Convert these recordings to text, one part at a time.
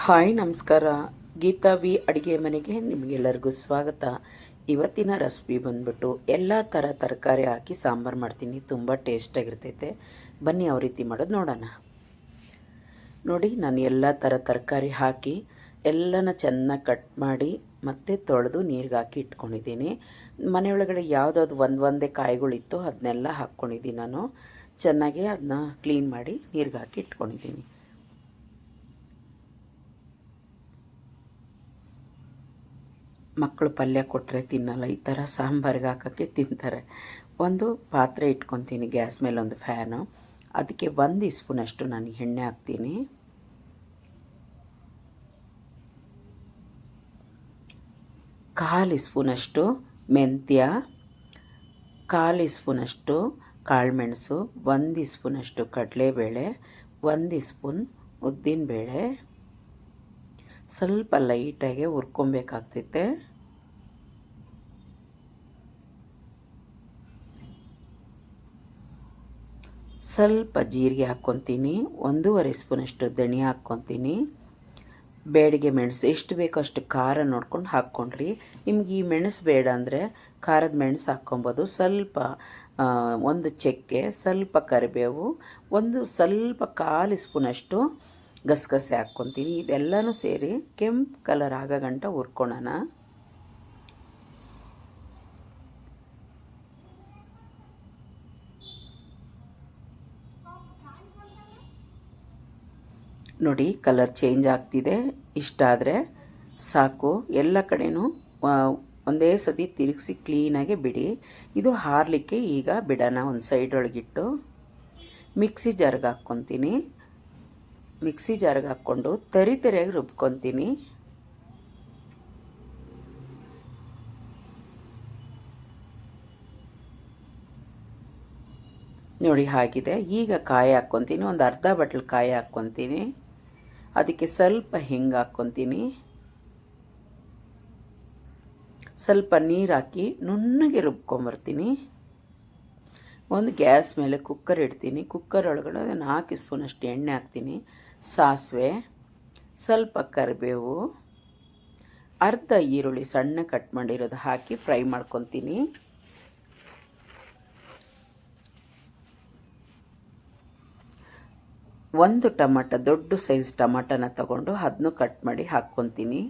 Hi ನಮಸ್ಕಾರ. Geetha V ಅಡುಗೆ ಮನೆಗೆ ನಿಮಗೆಲ್ಲರಿಗೂ ಸ್ವಾಗತ. ಇವತ್ತಿನ ರೆಸಿಪಿ ಬಂದ್ಬಿಟ್ಟು ಎಲ್ಲ ಥರ ತರಕಾರಿ ಹಾಕಿ ಸಾಂಬಾರು ಮಾಡ್ತೀನಿ. ತುಂಬ ಟೇಸ್ಟಾಗಿರ್ತೈತೆ. ಬನ್ನಿ ಯಾವ ರೀತಿ ಮಾಡೋದು ನೋಡೋಣ. ನೋಡಿ, ನಾನು ಎಲ್ಲ ಥರ ತರಕಾರಿ ಹಾಕಿ ಎಲ್ಲನ ಚೆನ್ನಾಗಿ ಕಟ್ ಮಾಡಿ ಮತ್ತು ತೊಳೆದು ನೀರಿಗೆ ಹಾಕಿ ಇಟ್ಕೊಂಡಿದ್ದೀನಿ. ಮನೆಯೊಳಗಡೆ ಯಾವುದಾದ್ರು ಒಂದೇ ಕಾಯಿಗಳಿತ್ತು ಅದನ್ನೆಲ್ಲ ಹಾಕ್ಕೊಂಡಿದ್ದೀನಿ. ನಾನು ಚೆನ್ನಾಗಿ ಅದನ್ನ ಕ್ಲೀನ್ ಮಾಡಿ ನೀರಿಗೆ ಹಾಕಿ ಇಟ್ಕೊಂಡಿದ್ದೀನಿ. ಮಕ್ಕಳು ಪಲ್ಯ ಕೊಟ್ಟರೆ ತಿನ್ನಲ್ಲ, ಈ ಥರ ಸಾಂಬಾರಿಗೆ ಹಾಕೋಕ್ಕೆ ತಿಂತಾರೆ. ಒಂದು ಪಾತ್ರೆ ಇಟ್ಕೊತೀನಿ, ಗ್ಯಾಸ್ ಮೇಲೆ ಒಂದು ಫ್ಯಾನು. ಅದಕ್ಕೆ 1 ಸ್ಪೂನಷ್ಟು ನಾನು ಎಣ್ಣೆ ಹಾಕ್ತೀನಿ. ಕಾಲು ಸ್ಪೂನಷ್ಟು ಮೆಂತ್ಯ, ಕಾಲು ಸ್ಪೂನಷ್ಟು ಕಾಳುಮೆಣಸು, 1 ಸ್ಪೂನಷ್ಟು ಕಡಲೆಬೇಳೆ, 1 ಸ್ಪೂನ್ ಉದ್ದಿನಬೇಳೆ. ಸ್ವಲ್ಪ ಲೈಟಾಗಿ ಹುರ್ಕೊಬೇಕಾಗ್ತೈತೆ. ಸ್ವಲ್ಪ ಜೀರಿಗೆ ಹಾಕ್ಕೊತೀನಿ, 1.5 ಸ್ಪೂನಷ್ಟು ಧನಿಯಾ ಹಾಕ್ಕೊತೀನಿ. ಬೇಡಿಗೆ ಮೆಣಸು ಎಷ್ಟು ಬೇಕೋ ಅಷ್ಟು ಖಾರ ನೋಡ್ಕೊಂಡು ಹಾಕ್ಕೊಂಡ್ರಿ. ನಿಮ್ಗೆ ಈ ಮೆಣಸು ಬೇಡ ಅಂದರೆ ಖಾರದ ಮೆಣಸು ಹಾಕ್ಕೊಬೋದು. ಸ್ವಲ್ಪ ಒಂದು ಚಕ್ಕೆ, ಸ್ವಲ್ಪ ಕರಿಬೇವು, ಸ್ವಲ್ಪ ಕಾಲು ಸ್ಪೂನಷ್ಟು ಗಸಗಸೆ ಹಾಕ್ಕೊತೀನಿ. ಇದೆಲ್ಲನೂ ಸೇರಿ ಕೆಂಪು ಕಲರ್ ಆಗೋ ಗಂಟ ಹುರ್ಕೊಳ್ಳೋಣ. ನೋಡಿ, ಕಲರ್ ಚೇಂಜ್ ಆಗ್ತಿದೆ. ಇಷ್ಟ ಆದರೆ ಸಾಕು. ಎಲ್ಲ ಕಡೆನೂ ಒಂದೇ ಸತಿ ತಿರುಗಿಸಿ ಕ್ಲೀನಾಗಿ ಬಿಡಿ. ಇದು ಹಾರಲಿಕ್ಕೆ ಈಗ ಬಿಡೋಣ. ಒಂದು ಸೈಡ್ ಒಳಗಿಟ್ಟು ಮಿಕ್ಸಿ ಜಾರ್ಗೆ ಹಾಕ್ಕೊತೀನಿ. ಮಿಕ್ಸಿ ಜಾರ್ಗೆ ಹಾಕ್ಕೊಂಡು ತರಿಯಾಗಿ ರುಬ್ಕೊತೀನಿ. ನೋಡಿ ಆಗಿದೆ. ಈಗ ಕಾಯಿ ಹಾಕ್ಕೊತೀನಿ. ಒಂದು ಅರ್ಧ ಬಟ್ಲು ಕಾಯಿ ಹಾಕ್ಕೊತೀನಿ. ಅದಕ್ಕೆ ಸ್ವಲ್ಪ ಹಿಂಗೆ ಹಾಕ್ಕೊತೀನಿ. ಸ್ವಲ್ಪ ನೀರು ಹಾಕಿ ನುಣ್ಣಗೆ ರುಬ್ಕೊಂಬರ್ತೀನಿ. ಒಂದು ಗ್ಯಾಸ್ ಮೇಲೆ ಕುಕ್ಕರ್ ಇಡ್ತೀನಿ. ಕುಕ್ಕರ್ ಒಳಗಡೆ 4 ಸ್ಪೂನಷ್ಟು ಎಣ್ಣೆ ಹಾಕ್ತೀನಿ. ಸಾಸಿವೆ, ಸ್ವಲ್ಪ ಕರಿಬೇವು, ಅರ್ಧ ಈರುಳ್ಳಿ ಸಣ್ಣ ಕಟ್ ಮಾಡಿರೋದು ಹಾಕಿ ಫ್ರೈ ಮಾಡ್ಕೊತೀನಿ. ಒಂದು ಟೊಮಾಟೊ, ದೊಡ್ಡ ಸೈಜ್ ಟೊಮಾಟೊನ ತಗೊಂಡು ಅದನ್ನು ಕಟ್ ಮಾಡಿ ಹಾಕ್ಕೊತೀನಿ.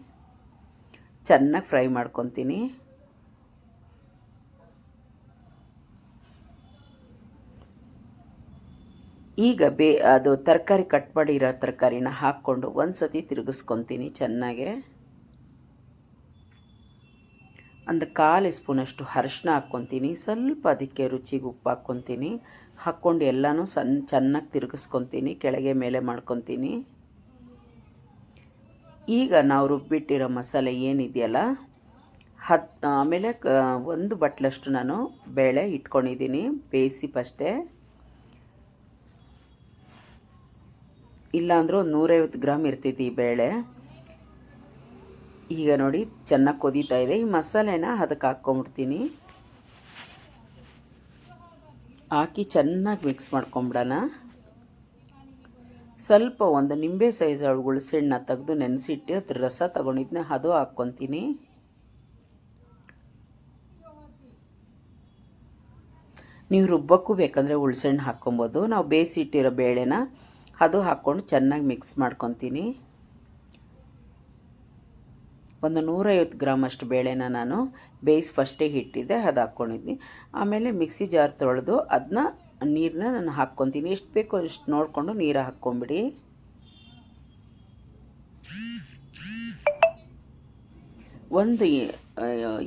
ಚೆನ್ನಾಗಿ ಫ್ರೈ ಮಾಡ್ಕೊತೀನಿ. ಈಗ ಅದು ತರಕಾರಿ ಕಟ್ ಮಾಡಿರೋ ತರಕಾರಿನ ಹಾಕ್ಕೊಂಡು ಒಂದು ಸತಿ ತಿರುಗಿಸ್ಕೊತೀನಿ ಚೆನ್ನಾಗೆ. ಒಂದು ಕಾಲು ಸ್ಪೂನಷ್ಟು ಅರಿಶಿನ ಹಾಕ್ಕೊತೀನಿ. ಸ್ವಲ್ಪ ಅದಕ್ಕೆ ರುಚಿಗೆ ಉಪ್ಪು ಹಾಕ್ಕೊತೀನಿ. ಹಾಕ್ಕೊಂಡು ಎಲ್ಲನೂ ಚೆನ್ನಾಗಿ ತಿರುಗಿಸ್ಕೊತೀನಿ. ಕೆಳಗೆ ಮೇಲೆ ಮಾಡ್ಕೊತೀನಿ. ಈಗ ನಾವು ರುಬ್ಬಿಟ್ಟಿರೋ ಮಸಾಲೆ ಏನಿದೆಯಲ್ಲ ಆಮೇಲೆ 1 ಬಟ್ಲಷ್ಟು ನಾನು ಬೇಳೆ ಇಟ್ಕೊಂಡಿದ್ದೀನಿ, ಬೇಯಿಸಿ ಫಸ್ಟೇ. ಇಲ್ಲಾಂದ್ರೆ ಒಂದು 150 ಗ್ರಾಮ್ ಇರ್ತೈತಿ ಈ ಬೇಳೆ. ಈಗ ನೋಡಿ ಚೆನ್ನಾಗಿ ಕೊದೀತಾ ಇದೆ. ಈ ಮಸಾಲೆನ ಅದಕ್ಕೆ ಹಾಕ್ಕೊಂಬಿಡ್ತೀನಿ. ಹಾಕಿ ಚೆನ್ನಾಗಿ ಮಿಕ್ಸ್ ಮಾಡ್ಕೊಂಬಿಡೋಣ. ಸ್ವಲ್ಪ ಒಂದು ನಿಂಬೆ ಸೈಜ್ ಹುಣಸೆಹಣ್ಣು ತೆಗೆದು ನೆನೆಸಿಟ್ಟು ಅದ್ರ ರಸ ತಗೊಂಡಿದ್ನ ಅದು ಹಾಕ್ಕೊತೀನಿ. ನೀವು ರುಬ್ಬಕ್ಕೂ ಬೇಕಂದರೆ ಹುಣಸೆಹಣ್ಣು ಹಾಕ್ಕೊಬೋದು. ನಾವು ಬೇಯಿಸಿಟ್ಟಿರೋ ಬೇಳೆನ ಅದು ಹಾಕ್ಕೊಂಡು ಚೆನ್ನಾಗಿ ಮಿಕ್ಸ್ ಮಾಡ್ಕೊತೀನಿ. ಒಂದು 150 ಗ್ರಾಮ್ ಅಷ್ಟು ಬೇಳೆನ ನಾನು ಬೇಯಿಸಿ ಫಸ್ಟೇ ಇಟ್ಟಿದ್ದೆ, ಅದು ಹಾಕ್ಕೊಂಡಿದ್ದೀನಿ. ಆಮೇಲೆ ಮಿಕ್ಸಿ ಜಾರ್ ತೊಳೆದು ಅದನ್ನ ನೀರನ್ನ ನಾನು ಹಾಕ್ಕೊತೀನಿ. ಎಷ್ಟು ಬೇಕೋ ಅಷ್ಟು ನೋಡಿಕೊಂಡು ನೀರು ಹಾಕ್ಕೊಂಬಿಡಿ. ಒಂದು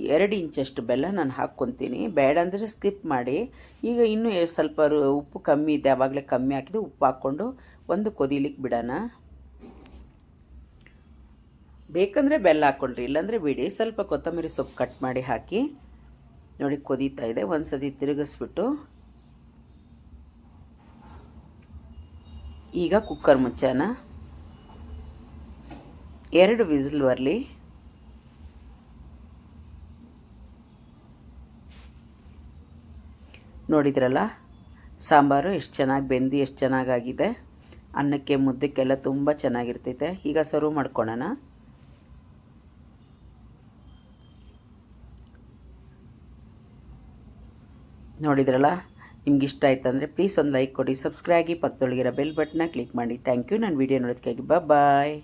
2 ಇಂಚಷ್ಟು ಬೆಲ್ಲ ನಾನು ಹಾಕ್ಕೊತೀನಿ. ಬೇಡ ಅಂದರೆ ಸ್ಕಿಪ್ ಮಾಡಿ. ಈಗ ಇನ್ನೂ ಸ್ವಲ್ಪ ಉಪ್ಪು ಕಮ್ಮಿ ಇದೆ, ಆವಾಗಲೇ ಕಮ್ಮಿ ಹಾಕಿದ್ದು ಉಪ್ಪು ಹಾಕ್ಕೊಂಡು ಒಂದು ಕೊದಿಲಿಕ್ಕೆ ಬಿಡೋಣ. ಬೇಕಂದರೆ ಬೆಲ್ಲ ಹಾಕ್ಕೊಂಡ್ರಿ, ಇಲ್ಲಾಂದರೆ ಬಿಡಿ. ಸ್ವಲ್ಪ ಕೊತ್ತಂಬರಿ ಸೊಪ್ಪು ಕಟ್ ಮಾಡಿ ಹಾಕಿ. ನೋಡಿ ಕೊದೀತಾ ಇದೆ. ಒಂದು ಸತಿ ತಿರುಗಿಸ್ಬಿಟ್ಟು ಈಗ ಕುಕ್ಕರ್ ಮುಚ್ಚೋಣ. 2 ವಿಸಿಲ್ ಬರಲಿ. ನೋಡಿದ್ರಲ್ಲ ಸಾಂಬಾರು ಎಷ್ಟು ಚೆನ್ನಾಗಿ ಬೆಂದು ಎಷ್ಟು ಚೆನ್ನಾಗಾಗಿದೆ. ಅನ್ನಕ್ಕೆ ಮುದ್ದಕ್ಕೆಲ್ಲ ತುಂಬ ಚೆನ್ನಾಗಿರ್ತೈತೆ. ಈಗ ಸರ್ವ್ ಮಾಡ್ಕೊಳ್ಳೋಣ. ನೋಡಿದ್ರಲ್ಲ, ನಿಮ್ಗೆ ಇಷ್ಟ ಆಯ್ತು ಅಂದರೆ ಪ್ಲೀಸ್ ಒಂದು ಲೈಕ್ ಕೊಡಿ, ಸಬ್ಸ್ಕ್ರೈಬ್ ಆಗಿ, ಪಕ್ಕದೊಳಗಿರೋ ಬೆಲ್ ಬಟನ್ನ ಕ್ಲಿಕ್ ಮಾಡಿ. ಥ್ಯಾಂಕ್ ಯು ನನ್ನ ವೀಡಿಯೋ ನೋಡೋದಕ್ಕಾಗಿ. ಬಾಯ್.